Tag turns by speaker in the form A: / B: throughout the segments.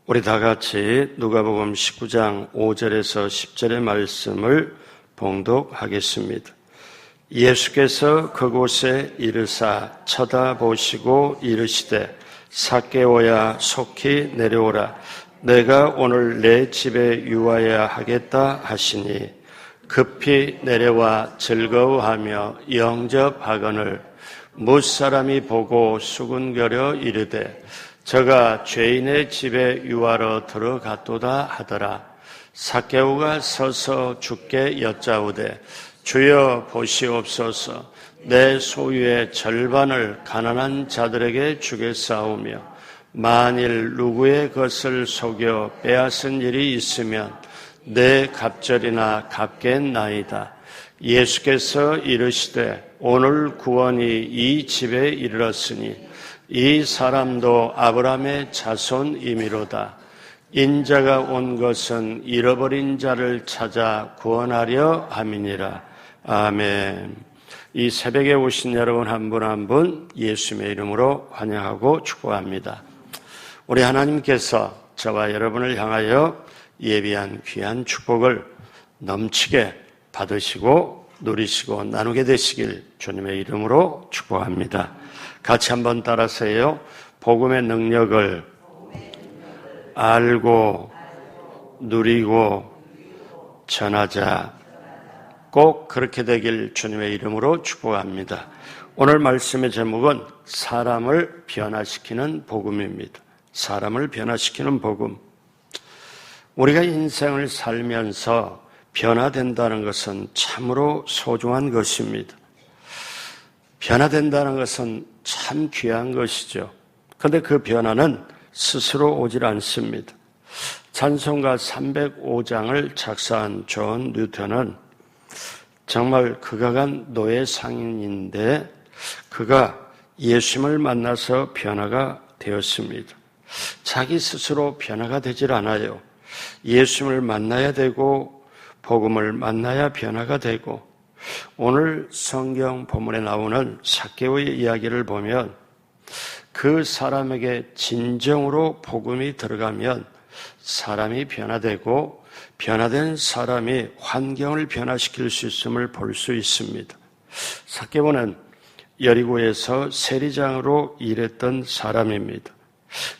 A: 우리 다 같이 누가복음 19장 5절에서 10절의 말씀을 봉독하겠습니다. 예수께서 그곳에 이르사 쳐다보시고 이르시되 삭개오야 속히 내려오라. 내가 오늘 내 집에 유하여야 하겠다 하시니 급히 내려와 즐거워하며 영접하거늘 무사람이 보고 수군거려 이르되 저가 죄인의 집에 유하러 들어갔도다 하더라. 삭개오가 서서 주께 여짜오되 주여 보시옵소서. 내 소유의 절반을 가난한 자들에게 주겠사오며 만일 누구의 것을 속여 빼앗은 일이 있으면 내 갑절이나 갚겠나이다. 예수께서 이르시되 오늘 구원이 이 집에 이르렀으니 이 사람도 아브라함의 자손이미로다. 인자가 온 것은 잃어버린 자를 찾아 구원하려 함이니라. 아멘. 이 새벽에 오신 여러분 한 분 한 분 예수님의 이름으로 환영하고 축복합니다. 우리 하나님께서 저와 여러분을 향하여 예비한 귀한 축복을 넘치게 받으시고 누리시고 나누게 되시길 주님의 이름으로 축복합니다. 같이 한번 따라서요. 복음의 능력을 알고 누리고 전하자. 꼭 그렇게 되길 주님의 이름으로 축복합니다. 오늘 말씀의 제목은 사람을 변화시키는 복음입니다. 사람을 변화시키는 복음. 우리가 인생을 살면서 변화된다는 것은 참으로 소중한 것입니다. 변화된다는 것은 참 귀한 것이죠. 그런데 그 변화는 스스로 오질 않습니다. 찬송가 305장을 작사한 존 뉴턴은 정말 극악한 노예 상인인데 그가 예수님을 만나서 변화가 되었습니다. 자기 스스로 변화가 되질 않아요. 예수님을 만나야 되고 복음을 만나야 변화가 되고 오늘 성경 본문에 나오는 삭개오의 이야기를 보면 그 사람에게 진정으로 복음이 들어가면 사람이 변화되고 변화된 사람이 환경을 변화시킬 수 있음을 볼 수 있습니다. 삭개오는 여리고에서 세리장으로 일했던 사람입니다.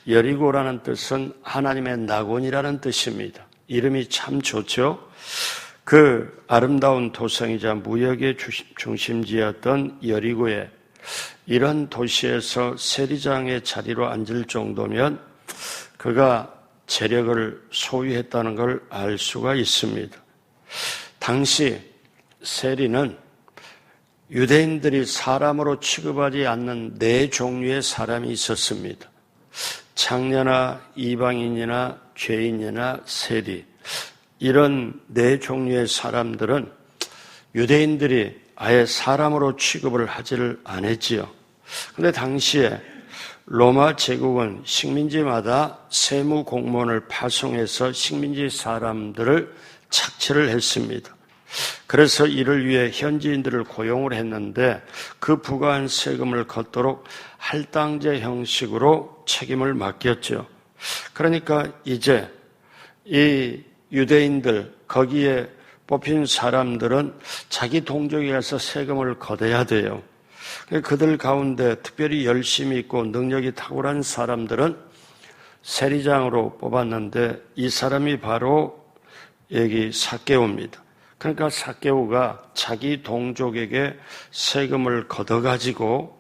A: 여리고라는 뜻은 하나님의 낙원이라는 뜻입니다. 이름이 참 좋죠. 그 아름다운 도성이자 무역의 중심지였던 여리고에 이런 도시에서 세리장의 자리로 앉을 정도면 그가 재력을 소유했다는 걸 알 수가 있습니다. 당시 세리는 유대인들이 사람으로 취급하지 않는 네 종류의 사람이 있었습니다. 창녀나 이방인이나 죄인이나 세리, 이런 네 종류의 사람들은 유대인들이 아예 사람으로 취급을 하지를 않았지요. 그런데 당시에 로마 제국은 식민지마다 세무 공무원을 파송해서 식민지 사람들을 착취를 했습니다. 그래서 이를 위해 현지인들을 고용을 했는데 그 부과한 세금을 걷도록 할당제 형식으로 책임을 맡겼죠. 그러니까 이제 이 유대인들, 거기에 뽑힌 사람들은 자기 동족에 가서 세금을 걷어야 돼요. 그들 가운데 특별히 열심히 있고 능력이 탁월한 사람들은 세리장으로 뽑았는데 이 사람이 바로 여기 삭개오입니다. 그러니까 삭개오가 자기 동족에게 세금을 걷어가지고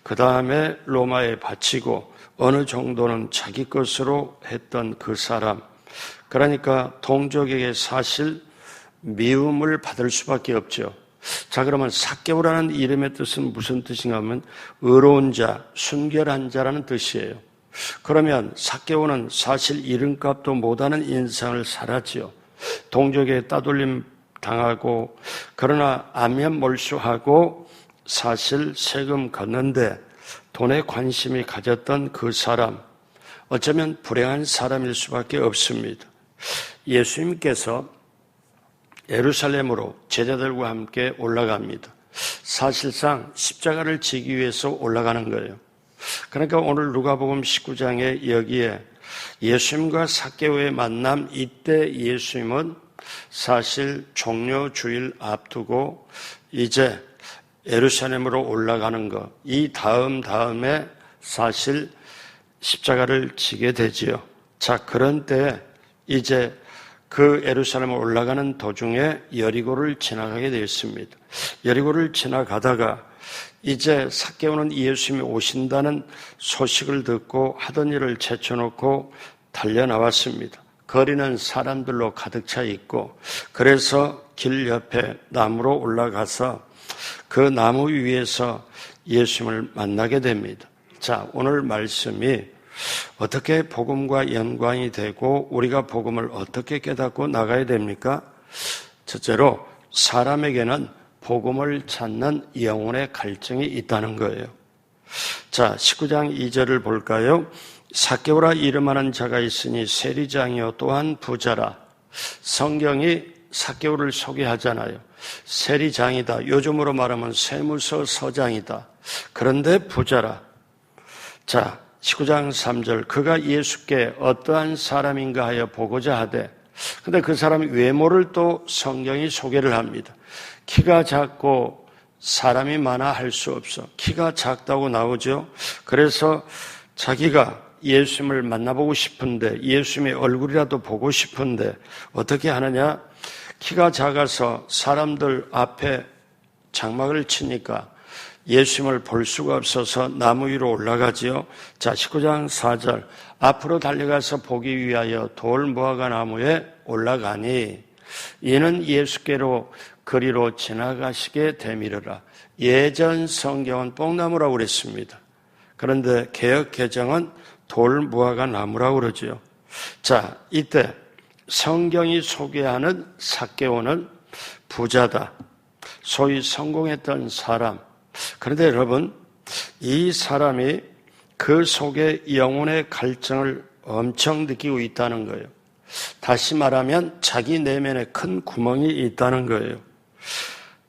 A: 그 다음에 로마에 바치고 어느 정도는 자기 것으로 했던 그 사람, 그러니까 동족에게 사실 미움을 받을 수밖에 없죠. 자, 그러면 삭개오라는 이름의 뜻은 무슨 뜻인가 하면 의로운 자, 순결한 자라는 뜻이에요. 그러면 삭개오는 사실 이름값도 못하는 인생을 살았지요. 동족에 따돌림 당하고 그러나 안면몰수하고 사실 세금 걷는데 돈에 관심이 가졌던 그 사람, 어쩌면 불행한 사람일 수밖에 없습니다. 예수님께서 예루살렘으로 제자들과 함께 올라갑니다. 사실상 십자가를 지기 위해서 올라가는 거예요. 그러니까 오늘 누가복음 19장에 여기에 예수님과 삭개오의 만남, 이때 예수님은 사실 종려 주일 앞두고 이제 예루살렘으로 올라가는 것, 이 다음에 사실 십자가를 지게 되지요. 자, 그런 때 이제 그 예루살렘을 올라가는 도중에 여리고를 지나가게 되었습니다. 여리고를 지나가다가 이제 삭개오는 예수님이 오신다는 소식을 듣고 하던 일을 제쳐놓고 달려나왔습니다. 거리는 사람들로 가득 차 있고, 그래서 길 옆에 나무로 올라가서 그 나무 위에서 예수님을 만나게 됩니다. 자, 오늘 말씀이 어떻게 복음과 연관이 되고 우리가 복음을 어떻게 깨닫고 나가야 됩니까? 첫째로 사람에게는 복음을 찾는 영혼의 갈증이 있다는 거예요. 자, 19장 2절을 볼까요? 삭개오라 이름하는 자가 있으니 세리장이요 또한 부자라. 성경이 삭개오를 소개하잖아요. 세리장이다. 요즘으로 말하면 세무서 서장이다. 그런데 부자라. 자, 19장 3절 그가 예수께 어떠한 사람인가 하여 보고자 하되, 근데 그 사람의 외모를 또 성경이 소개를 합니다. 키가 작고 사람이 많아 할 수 없어. 키가 작다고 나오죠. 그래서 자기가 예수님을 만나보고 싶은데, 예수님의 얼굴이라도 보고 싶은데 어떻게 하느냐? 키가 작아서 사람들 앞에 장막을 치니까 예수님을 볼 수가 없어서 나무 위로 올라가지요. 자, 19장 4절 앞으로 달려가서 보기 위하여 돌 무화과 나무에 올라가니 이는 예수께로 그리로 지나가시게 되미르라. 예전 성경은 뽕나무라고 그랬습니다. 그런데 개역 개정은 돌 무화과 나무라고 그러죠. 자, 이때 성경이 소개하는 삭개오는 부자다. 소위 성공했던 사람. 그런데 여러분, 이 사람이 그 속에 영혼의 갈증을 엄청 느끼고 있다는 거예요. 다시 말하면 자기 내면에 큰 구멍이 있다는 거예요.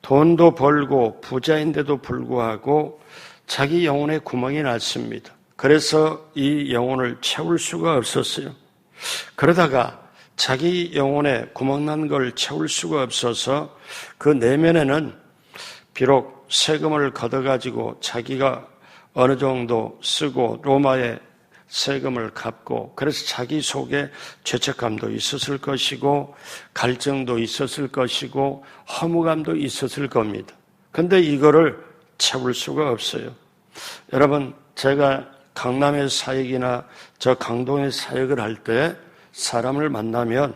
A: 돈도 벌고 부자인데도 불구하고 자기 영혼에 구멍이 났습니다. 그래서 이 영혼을 채울 수가 없었어요. 그러다가 자기 영혼에 구멍난 걸 채울 수가 없어서 그 내면에는 비록 세금을 걷어가지고 자기가 어느 정도 쓰고 로마에 세금을 갚고, 그래서 자기 속에 죄책감도 있었을 것이고 갈증도 있었을 것이고 허무감도 있었을 겁니다. 그런데 이거를 채울 수가 없어요. 여러분, 제가 강남의 사역이나 저 강동의 사역을 할 때 사람을 만나면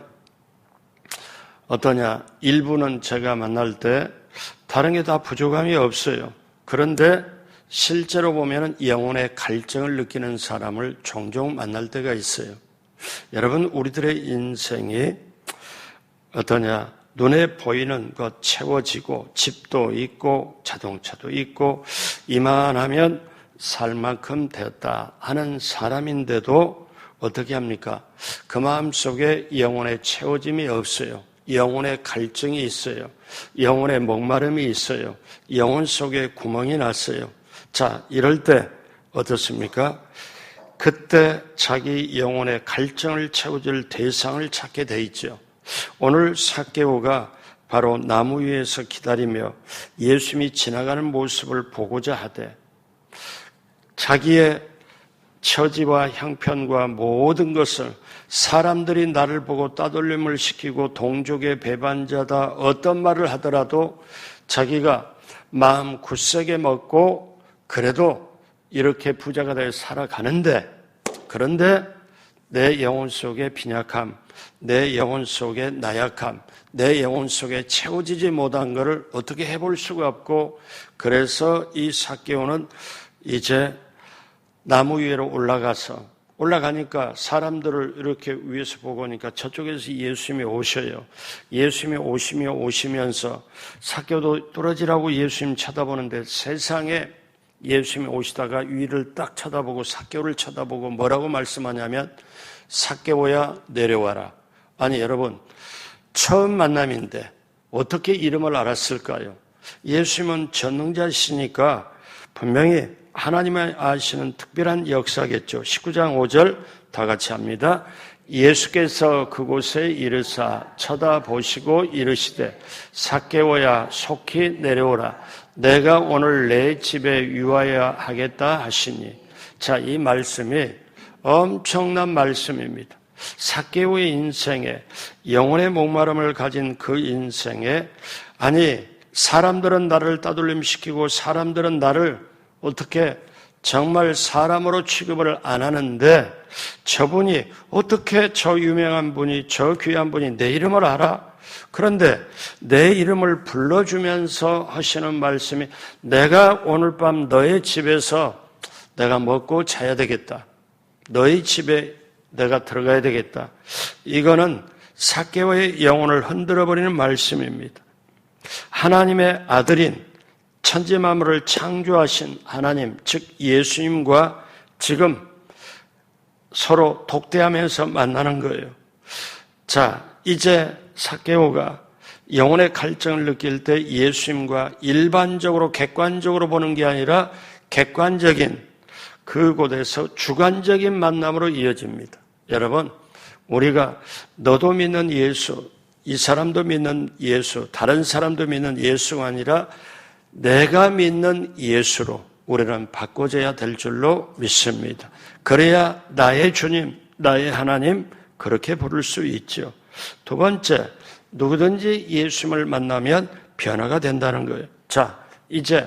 A: 어떠냐? 일부는 제가 만날 때 다른 게 다 부족함이 없어요. 그런데 실제로 보면 영혼의 갈증을 느끼는 사람을 종종 만날 때가 있어요. 여러분, 우리들의 인생이 어떠냐? 눈에 보이는 것 채워지고 집도 있고 자동차도 있고 이만하면 살 만큼 되었다 하는 사람인데도 어떻게 합니까? 그 마음속에 영혼의 채워짐이 없어요. 영혼의 갈증이 있어요. 영혼의 목마름이 있어요. 영혼 속에 구멍이 났어요. 자, 이럴 때 어떻습니까? 그때 자기 영혼의 갈증을 채워줄 대상을 찾게 돼 있죠. 오늘 삭개오가 바로 나무 위에서 기다리며 예수님이 지나가는 모습을 보고자 하되, 자기의 처지와 형편과 모든 것을 사람들이 나를 보고 따돌림을 시키고 동족의 배반자다 어떤 말을 하더라도 자기가 마음 굳세게 먹고 그래도 이렇게 부자가 되어 살아가는데, 그런데 내 영혼 속에 빈약함, 내 영혼 속에 나약함, 내 영혼 속에 채워지지 못한 것을 어떻게 해볼 수가 없고, 그래서 이 삭개오는 이제 나무 위로 올라가니까 사람들을 이렇게 위에서 보고 오니까 저쪽에서 예수님이 오셔요. 예수님이 오시면서 삭개오도 떨어지라고 예수님 쳐다보는데, 세상에 예수님이 오시다가 위를 딱 쳐다보고 삭개오를 쳐다보고 뭐라고 말씀하냐면, 삭개오야 내려와라. 아니 여러분, 처음 만남인데 어떻게 이름을 알았을까요? 예수님은 전능자시니까 분명히 하나님의 아시는 특별한 역사겠죠. 19장 5절 다 같이 합니다. 예수께서 그곳에 이르사 쳐다보시고 이르시되 삭개오야 속히 내려오라. 내가 오늘 내 집에 유하여 하겠다 하시니. 자, 이 말씀이 엄청난 말씀입니다. 삭개오의 인생에, 영혼의 목마름을 가진 그 인생에, 아니 사람들은 나를 따돌림시키고 사람들은 나를 어떻게 정말 사람으로 취급을 안 하는데, 저분이 어떻게 저 유명한 분이, 저 귀한 분이 내 이름을 알아? 그런데 내 이름을 불러주면서 하시는 말씀이, 내가 오늘 밤 너의 집에서 내가 먹고 자야 되겠다. 너희 집에 내가 들어가야 되겠다. 이거는 삭개오의 영혼을 흔들어버리는 말씀입니다. 하나님의 아들인 천지만물을 창조하신 하나님, 즉 예수님과 지금 서로 독대하면서 만나는 거예요. 자, 이제 삭개오가 영혼의 갈증을 느낄 때 예수님과 일반적으로 객관적으로 보는 게 아니라 객관적인 그곳에서 주관적인 만남으로 이어집니다. 여러분, 우리가 너도 믿는 예수, 이 사람도 믿는 예수, 다른 사람도 믿는 예수가 아니라 내가 믿는 예수로 우리는 바꿔져야 될 줄로 믿습니다. 그래야 나의 주님, 나의 하나님 그렇게 부를 수 있죠. 두 번째, 누구든지 예수님을 만나면 변화가 된다는 거예요. 자, 이제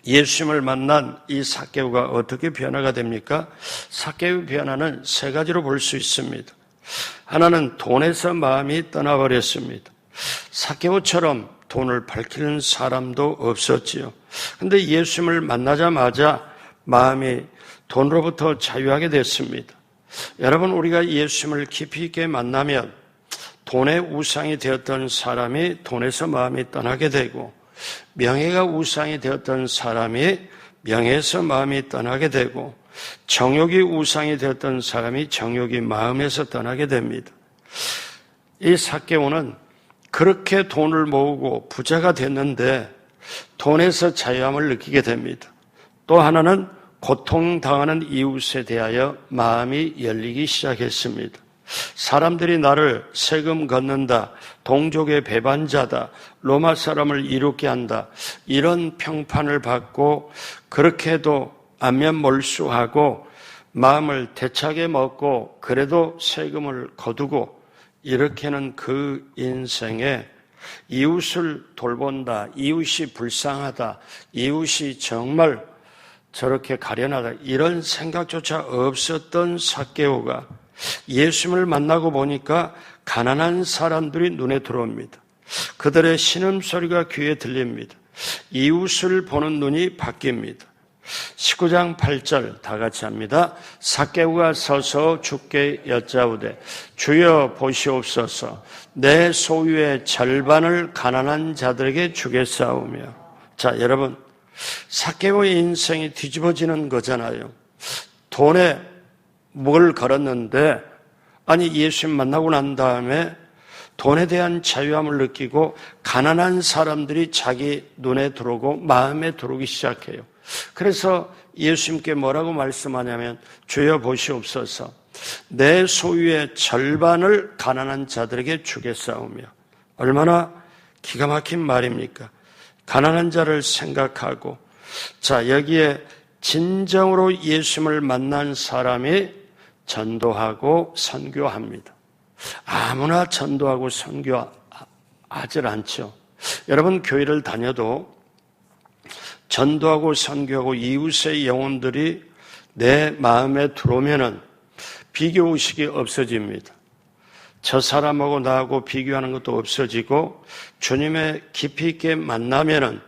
A: 예수님을 만난 이 삭개오가 어떻게 변화가 됩니까? 삭개오의 변화는 세 가지로 볼 수 있습니다. 하나는 돈에서 마음이 떠나버렸습니다. 삭개오처럼 돈을 밝히는 사람도 없었지요. 그런데 예수님을 만나자마자 마음이 돈으로부터 자유하게 됐습니다. 여러분, 우리가 예수님을 깊이 있게 만나면 돈의 우상이 되었던 사람이 돈에서 마음이 떠나게 되고, 명예가 우상이 되었던 사람이 명예에서 마음이 떠나게 되고, 정욕이 우상이 되었던 사람이 정욕이 마음에서 떠나게 됩니다. 이 삭개오는 그렇게 돈을 모으고 부자가 됐는데 돈에서 자유함을 느끼게 됩니다. 또 하나는 고통당하는 이웃에 대하여 마음이 열리기 시작했습니다. 사람들이 나를 세금 걷는다, 동족의 배반자다, 로마 사람을 이롭게 한다, 이런 평판을 받고 그렇게도 안면몰수하고 마음을 대차게 먹고 그래도 세금을 거두고, 이렇게는 그 인생에 이웃을 돌본다, 이웃이 불쌍하다, 이웃이 정말 저렇게 가련하다, 이런 생각조차 없었던 삭개오가 예수님을 만나고 보니까 가난한 사람들이 눈에 들어옵니다. 그들의 신음소리가 귀에 들립니다. 이웃을 보는 눈이 바뀝니다. 19장 8절 다 같이 합니다. 삭개오가 서서 주께 여짜오되 주여 보시옵소서, 내 소유의 절반을 가난한 자들에게 주겠사오며. 자, 여러분, 삭개오의 인생이 뒤집어지는 거잖아요. 돈에 뭘 걸었는데, 아니 예수님 만나고 난 다음에 돈에 대한 자유함을 느끼고 가난한 사람들이 자기 눈에 들어오고 마음에 들어오기 시작해요. 그래서 예수님께 뭐라고 말씀하냐면 주여 보시옵소서, 내 소유의 절반을 가난한 자들에게 주겠사오며. 얼마나 기가 막힌 말입니까? 가난한 자를 생각하고, 자, 여기에 진정으로 예수님을 만난 사람이 전도하고 선교합니다. 아무나 전도하고 선교하질 않죠. 여러분, 교회를 다녀도 전도하고 선교하고 이웃의 영혼들이 내 마음에 들어오면은 비교의식이 없어집니다. 저 사람하고 나하고 비교하는 것도 없어지고, 주님의 깊이 있게 만나면은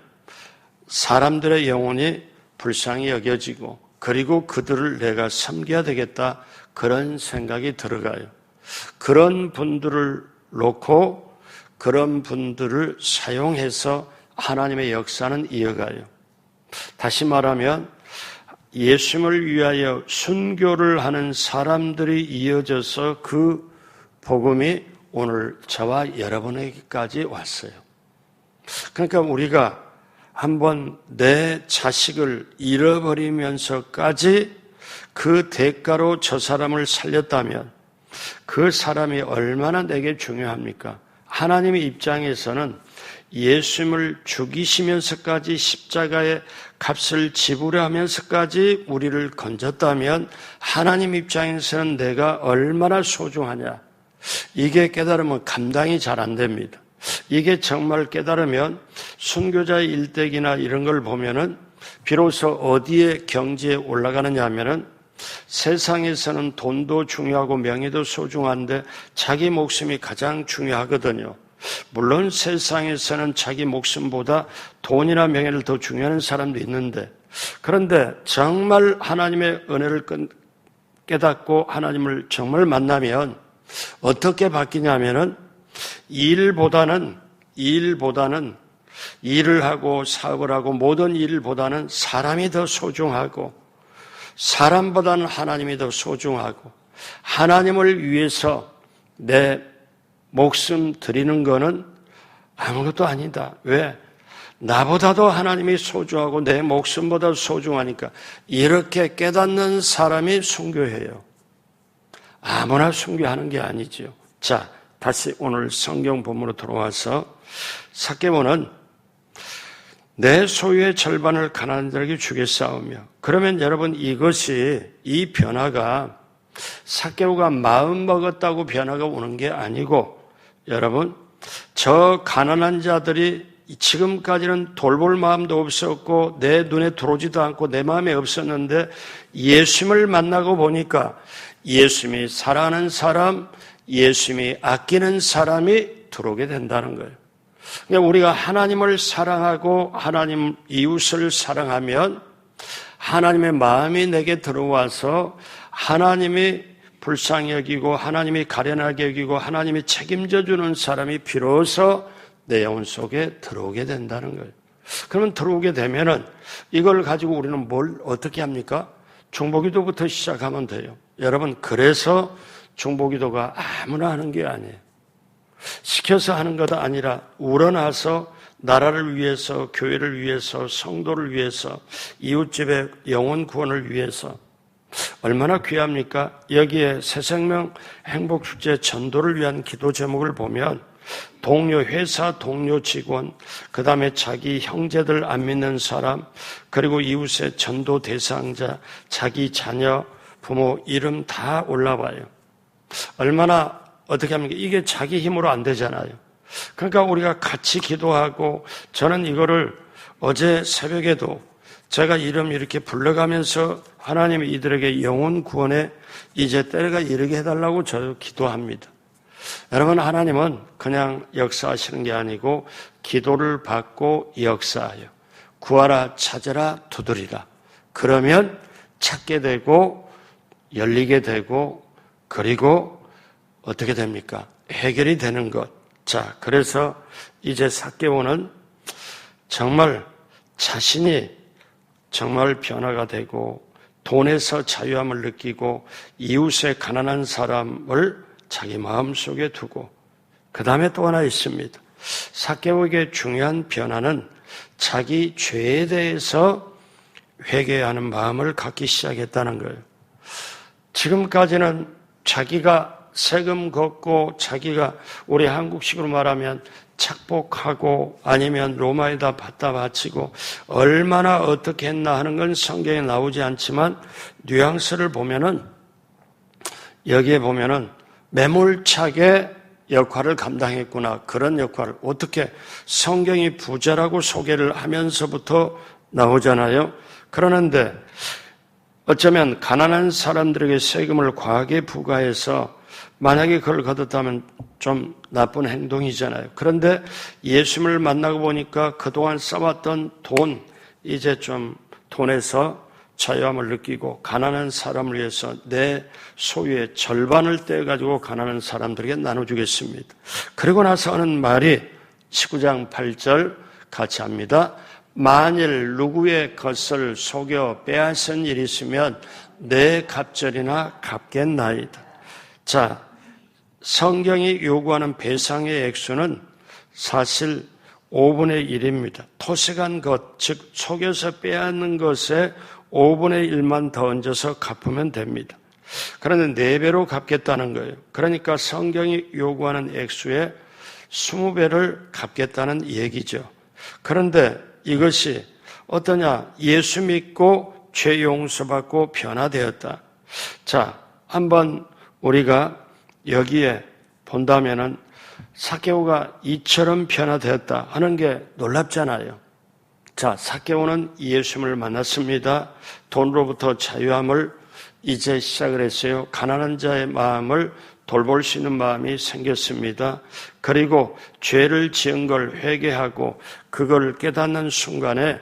A: 사람들의 영혼이 불쌍히 여겨지고, 그리고 그들을 내가 섬겨야 되겠다, 그런 생각이 들어가요. 그런 분들을 놓고 그런 분들을 사용해서 하나님의 역사는 이어가요. 다시 말하면 예수님을 위하여 순교를 하는 사람들이 이어져서 그 복음이 오늘 저와 여러분에게까지 왔어요. 그러니까 우리가 한번 내 자식을 잃어버리면서까지 그 대가로 저 사람을 살렸다면 그 사람이 얼마나 내게 중요합니까? 하나님의 입장에서는 예수님을 죽이시면서까지 십자가의 값을 지불하면서까지 우리를 건졌다면 하나님 입장에서는 내가 얼마나 소중하냐. 이게 깨달으면 감당이 잘 안 됩니다. 이게 정말 깨달으면 순교자의 일대기나 이런 걸 보면은 비로소 어디에 경지에 올라가느냐 하면은 세상에서는 돈도 중요하고 명예도 소중한데 자기 목숨이 가장 중요하거든요. 물론 세상에서는 자기 목숨보다 돈이나 명예를 더 중요한 사람도 있는데, 그런데 정말 하나님의 은혜를 깨닫고 하나님을 정말 만나면 어떻게 바뀌냐면은 일을 하고 사업을 하고 모든 일보다는 사람이 더 소중하고, 사람보다는 하나님이 더 소중하고, 하나님을 위해서 내 목숨 드리는 거는 아무것도 아니다. 왜? 나보다도 하나님이 소중하고 내 목숨보다 소중하니까. 이렇게 깨닫는 사람이 순교해요. 아무나 순교하는 게 아니죠. 자, 다시 오늘 성경 본문으로 돌아와서 삭개오는 내 소유의 절반을 가난한들에게 주겠사오며, 그러면 여러분 이 변화가 삭개오가 마음 먹었다고 변화가 오는 게 아니고, 여러분 저 가난한 자들이 지금까지는 돌볼 마음도 없었고 내 눈에 들어오지도 않고 내 마음에 없었는데 예수님을 만나고 보니까 예수님이 사랑하는 사람, 예수님이 아끼는 사람이 들어오게 된다는 거예요. 그러니까 우리가 하나님을 사랑하고 하나님 이웃을 사랑하면 하나님의 마음이 내게 들어와서 하나님이 불쌍히 여기고 하나님이 가련하게 여기고 하나님이 책임져 주는 사람이 비로소 내 영혼 속에 들어오게 된다는 거예요. 그러면 들어오게 되면은 이걸 가지고 우리는 뭘 어떻게 합니까? 중보기도부터 시작하면 돼요. 여러분, 그래서 중보기도가 아무나 하는 게 아니에요. 시켜서 하는 것 아니라 우러나서 나라를 위해서, 교회를 위해서, 성도를 위해서, 이웃집의 영혼 구원을 위해서. 얼마나 귀합니까? 여기에 새생명 행복축제 전도를 위한 기도 제목을 보면 동료 회사, 동료 직원, 그 다음에 자기 형제들 안 믿는 사람, 그리고 이웃의 전도 대상자, 자기 자녀, 부모 이름 다 올라와요. 얼마나 어떻게 합니까? 이게 자기 힘으로 안 되잖아요. 그러니까 우리가 같이 기도하고, 저는 이거를 어제 새벽에도 제가 이름 이렇게 불러가면서 하나님이 이들에게 영혼 구원에 이제 때가 이르게 해달라고 저 기도합니다. 여러분, 하나님은 그냥 역사하시는 게 아니고 기도를 받고 역사해요. 구하라, 찾으라, 두드리라. 그러면 찾게 되고 열리게 되고, 그리고 어떻게 됩니까? 해결이 되는 것. 자, 그래서 이제 삭개오는 정말 자신이 정말 변화가 되고 돈에서 자유함을 느끼고 이웃의 가난한 사람을 자기 마음속에 두고, 그 다음에 또 하나 있습니다. 삭개오에게 중요한 변화는 자기 죄에 대해서 회개하는 마음을 갖기 시작했다는 거예요. 지금까지는 자기가 세금 걷고 자기가 우리 한국식으로 말하면 착복하고 아니면 로마에다 갖다 바치고 얼마나 어떻게 했나 하는 건 성경에 나오지 않지만 뉘앙스를 보면은, 여기에 보면은 매몰차게 역할을 감당했구나. 그런 역할을 어떻게 성경이 부자라고 소개를 하면서부터 나오잖아요. 그러는데 어쩌면 가난한 사람들에게 세금을 과하게 부과해서 만약에 그걸 거뒀다면 좀 나쁜 행동이잖아요. 그런데 예수님을 만나고 보니까 그동안 써왔던 돈, 이제 좀 돈에서 자유함을 느끼고 가난한 사람을 위해서 내 소유의 절반을 떼가지고 가난한 사람들에게 나눠주겠습니다. 그리고 나서 하는 말이 19장 8절 같이 합니다. 만일 누구의 것을 속여 빼앗은 일이 있으면 내 갑절이나 갚겠나이다. 자, 성경이 요구하는 배상의 액수는 사실 5분의 1입니다. 토색한 것, 즉 속여서 빼앗는 것에 5분의 1만 더 얹어서 갚으면 됩니다. 그런데 4배로 갚겠다는 거예요. 그러니까 성경이 요구하는 액수의 20배를 갚겠다는 얘기죠. 그런데 이것이 어떠냐? 예수 믿고 죄 용서받고 변화되었다. 자, 한번 우리가 여기에 본다면은 삭개오가 이처럼 변화되었다 하는 게 놀랍잖아요. 자, 삭개오는 예수님을 만났습니다. 돈으로부터 자유함을 이제 시작을 했어요. 가난한 자의 마음을 돌볼 수 있는 마음이 생겼습니다. 그리고 죄를 지은 걸 회개하고 그걸 깨닫는 순간에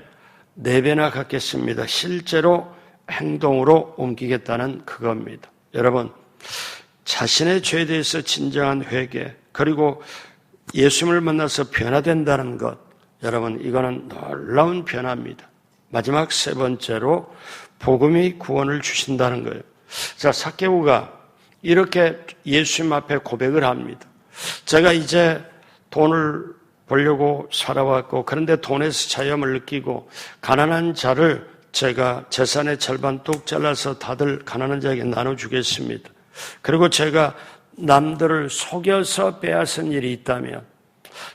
A: 4배나 갚겠습니다. 실제로 행동으로 옮기겠다는 그겁니다. 여러분, 자신의 죄에 대해서 진정한 회개, 그리고 예수님을 만나서 변화된다는 것, 여러분, 이거는 놀라운 변화입니다. 마지막 3번째로 복음이 구원을 주신다는 거예요. 자, 삭개오가 이렇게 예수님 앞에 고백을 합니다. 제가 이제 돈을 벌려고 살아왔고, 그런데 돈에서 자유함을 느끼고 가난한 자를 제가 재산의 절반 뚝 잘라서 다들 가난한 자에게 나눠주겠습니다. 그리고 제가 남들을 속여서 빼앗은 일이 있다면,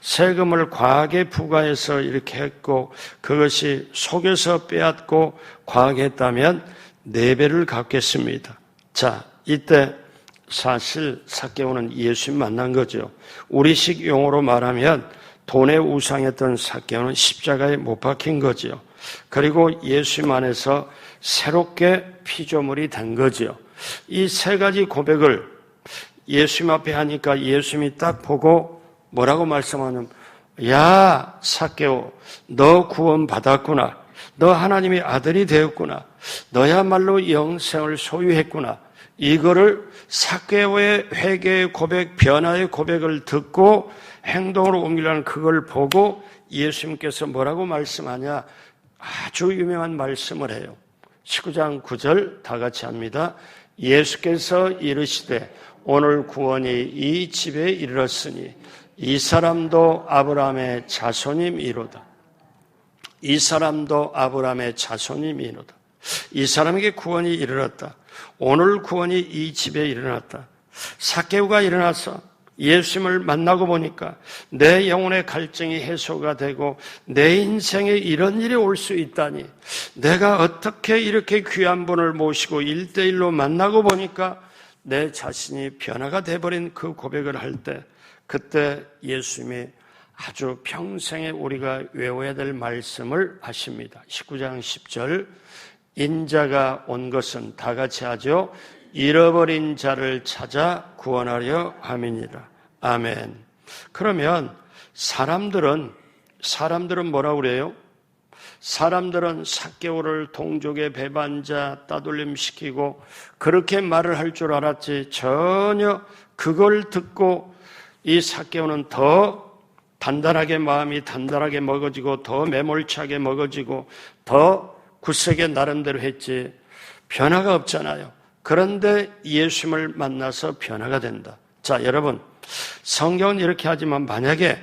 A: 세금을 과하게 부과해서 이렇게 했고 그것이 속여서 빼앗고 과하게 했다면 4배를 갚겠습니다. 자, 이때 사실 삭개오는 예수님 만난 거죠. 우리식 용어로 말하면 돈에 우상했던 삭개오는 십자가에 못 박힌 거죠. 그리고 예수님 안에서 새롭게 피조물이 된 거죠. 이 3가지 고백을 예수님 앞에 하니까 예수님이 딱 보고 뭐라고 말씀하냐면, 야, 삭개오, 너 구원 받았구나. 너 하나님의 아들이 되었구나. 너야말로 영생을 소유했구나. 이거를 삭개오의 회개의 고백, 변화의 고백을 듣고 행동으로 옮기려는 그걸 보고 예수님께서 뭐라고 말씀하냐? 아주 유명한 말씀을 해요. 19장 9절 다 같이 합니다. 예수께서 이르시되 오늘 구원이 이 집에 이르렀으니 이 사람도 아브라함의 자손임이로다. 이 사람도 아브라함의 자손임이로다. 이 사람에게 구원이 이르렀다. 오늘 구원이 이 집에 일어났다. 삭개오가 일어나서 예수님을 만나고 보니까 내 영혼의 갈증이 해소가 되고 내 인생에 이런 일이 올 수 있다니, 내가 어떻게 이렇게 귀한 분을 모시고 1대1로 만나고 보니까 내 자신이 변화가 돼버린 그 고백을 할 때, 그때 예수님이 아주 평생에 우리가 외워야 될 말씀을 하십니다. 19장 10절, 인자가 온 것은 다 같이 하죠. 잃어버린 자를 찾아 구원하려 함이니라. 아멘. 그러면 사람들은 뭐라고 그래요? 사람들은 삭개오를 동족의 배반자 따돌림시키고 그렇게 말을 할 줄 알았지, 전혀 그걸 듣고 이 삭개오는 더 단단하게 마음이 단단하게 먹어지고 더 매몰차게 먹어지고 더 굳세게 나름대로 했지 변화가 없잖아요. 그런데 예수님을 만나서 변화가 된다. 자, 여러분, 성경은 이렇게 하지만 만약에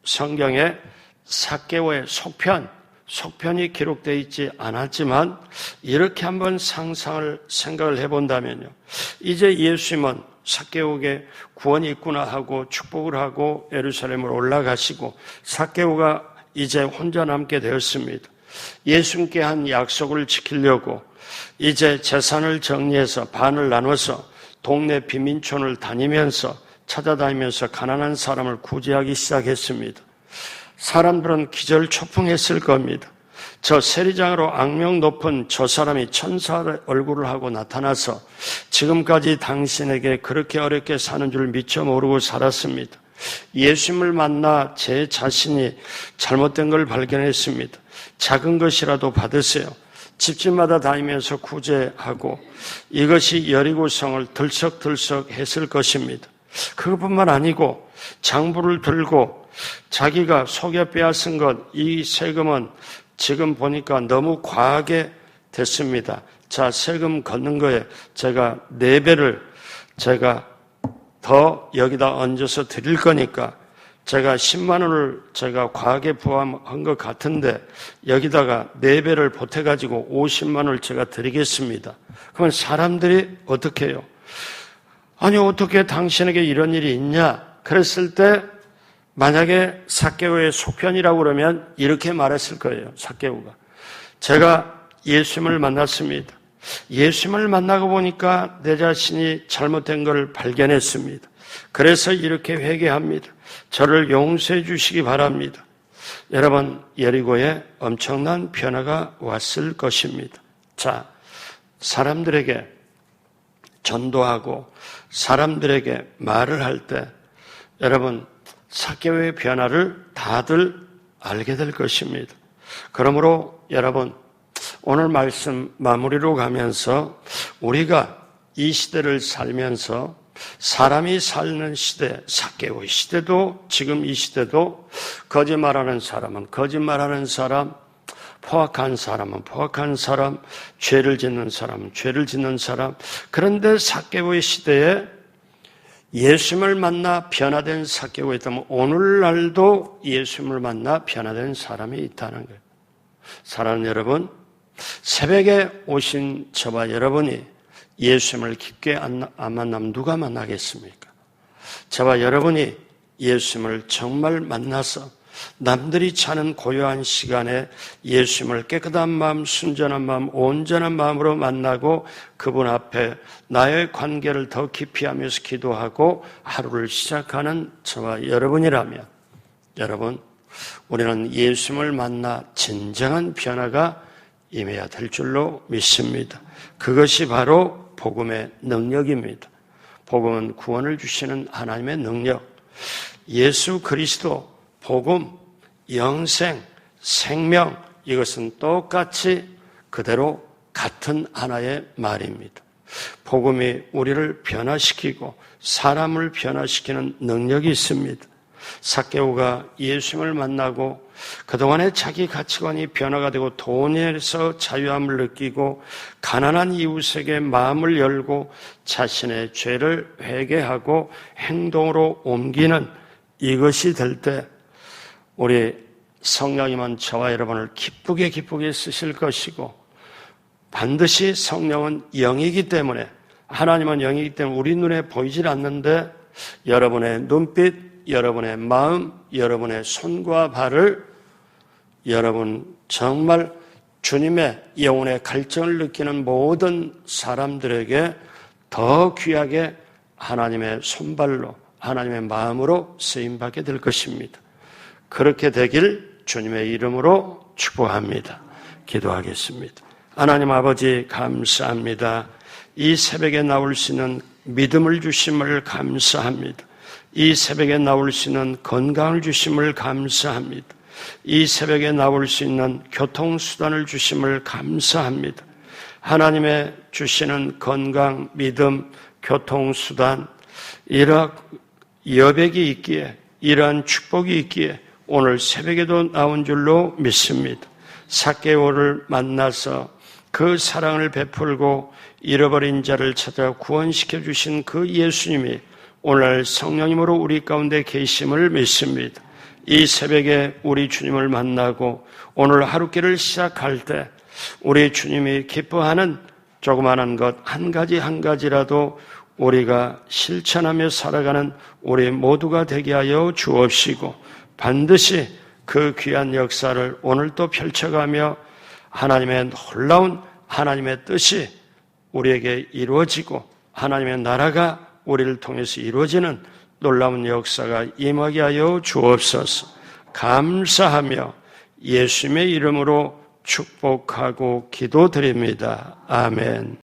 A: 성경에 삭개오의 속편이 기록되어 있지 않았지만 이렇게 한번 생각을 해본다면요. 이제 예수님은 삭개오에게 구원이 있구나 하고 축복을 하고 예루살렘으로 올라가시고 삭개오가 이제 혼자 남게 되었습니다. 예수님께 한 약속을 지키려고 이제 재산을 정리해서 반을 나눠서 동네 빈민촌을 찾아다니면서 가난한 사람을 구제하기 시작했습니다. 사람들은 기절초풍했을 겁니다. 저 세리장으로 악명 높은 저 사람이 천사 얼굴을 하고 나타나서 지금까지 당신에게 그렇게 어렵게 사는 줄 미처 모르고 살았습니다. 예수님을 만나 제 자신이 잘못된 걸 발견했습니다. 작은 것이라도 받으세요. 집집마다 다니면서 구제하고 이것이 여리고성을 들썩들썩 했을 것입니다. 그것뿐만 아니고 장부를 들고 자기가 속여 빼앗은 것, 이 세금은 지금 보니까 너무 과하게 됐습니다. 자, 세금 걷는 거에 제가 4배를 제가 더 여기다 얹어서 드릴 거니까 제가 10만 원을 제가 과하게 부과한 것 같은데 여기다가 4배를 보태가지고 50만 원을 제가 드리겠습니다. 그러면 사람들이 어떻게 해요? 아니 어떻게 당신에게 이런 일이 있냐? 그랬을 때 만약에 삭개오의 속편이라고 그러면 이렇게 말했을 거예요. 삭개오가. 제가 예수님을 만났습니다. 예수님을 만나고 보니까 내 자신이 잘못된 걸 발견했습니다. 그래서 이렇게 회개합니다. 저를 용서해 주시기 바랍니다. 여러분, 여리고에 엄청난 변화가 왔을 것입니다. 자, 사람들에게 전도하고 사람들에게 말을 할 때 여러분, 삭개오의 변화를 다들 알게 될 것입니다. 그러므로 여러분, 오늘 말씀 마무리로 가면서 우리가 이 시대를 살면서 사람이 사는 시대, 삭개오의 시대도 지금 이 시대도 거짓말하는 사람은 거짓말하는 사람, 포악한 사람은 포악한 사람, 죄를 짓는 사람은 죄를 짓는 사람. 그런데 삭개오의 시대에 예수님을 만나 변화된 삭개오가 있다면 오늘날도 예수님을 만나 변화된 사람이 있다는 거예요. 사랑하는 여러분, 새벽에 오신 저와 여러분이 예수님을 깊게 안 만나면 누가 만나겠습니까? 저와 여러분이 예수님을 정말 만나서 남들이 자는 고요한 시간에 예수님을 깨끗한 마음, 순전한 마음, 온전한 마음으로 만나고 그분 앞에 나의 관계를 더 깊이 하면서 기도하고 하루를 시작하는 저와 여러분이라면 여러분, 우리는 예수님을 만나 진정한 변화가 임해야 될 줄로 믿습니다. 그것이 바로 복음의 능력입니다. 복음은 구원을 주시는 하나님의 능력. 예수 그리스도, 복음, 영생, 생명, 이것은 똑같이 그대로 같은 하나의 말입니다. 복음이 우리를 변화시키고 사람을 변화시키는 능력이 있습니다. 삭개오가 예수님을 만나고 그동안의 자기 가치관이 변화가 되고 돈에서 자유함을 느끼고 가난한 이웃에게 마음을 열고 자신의 죄를 회개하고 행동으로 옮기는 이것이 될 때 우리 성령님은 저와 여러분을 기쁘게 쓰실 것이고 반드시 성령은 영이기 때문에 하나님은 영이기 때문에 우리 눈에 보이질 않는데 여러분의 눈빛, 여러분의 마음, 여러분의 손과 발을 여러분 정말 주님의 영혼의 갈증을 느끼는 모든 사람들에게 더 귀하게 하나님의 손발로 하나님의 마음으로 쓰임받게 될 것입니다. 그렇게 되길 주님의 이름으로 축복합니다. 기도하겠습니다. 하나님 아버지 감사합니다. 이 새벽에 나올 수 있는 믿음을 주심을 감사합니다. 이 새벽에 나올 수 있는 건강을 주심을 감사합니다. 이 새벽에 나올 수 있는 교통수단을 주심을 감사합니다. 하나님의 주시는 건강, 믿음, 교통수단, 이러한 여백이 있기에 이러한 축복이 있기에 오늘 새벽에도 나온 줄로 믿습니다. 삭개오를 만나서 그 사랑을 베풀고 잃어버린 자를 찾아 구원시켜 주신 그 예수님이 오늘 성령님으로 우리 가운데 계심을 믿습니다. 이 새벽에 우리 주님을 만나고 오늘 하루길을 시작할 때 우리 주님이 기뻐하는 조그마한 것 한 가지 한 가지라도 우리가 실천하며 살아가는 우리 모두가 되게 하여 주옵시고 반드시 그 귀한 역사를 오늘 또 펼쳐가며 하나님의 놀라운 하나님의 뜻이 우리에게 이루어지고 하나님의 나라가 우리를 통해서 이루어지는 놀라운 역사가 임하게 하여 주옵소서. 감사하며 예수님의 이름으로 축복하고 기도드립니다. 아멘.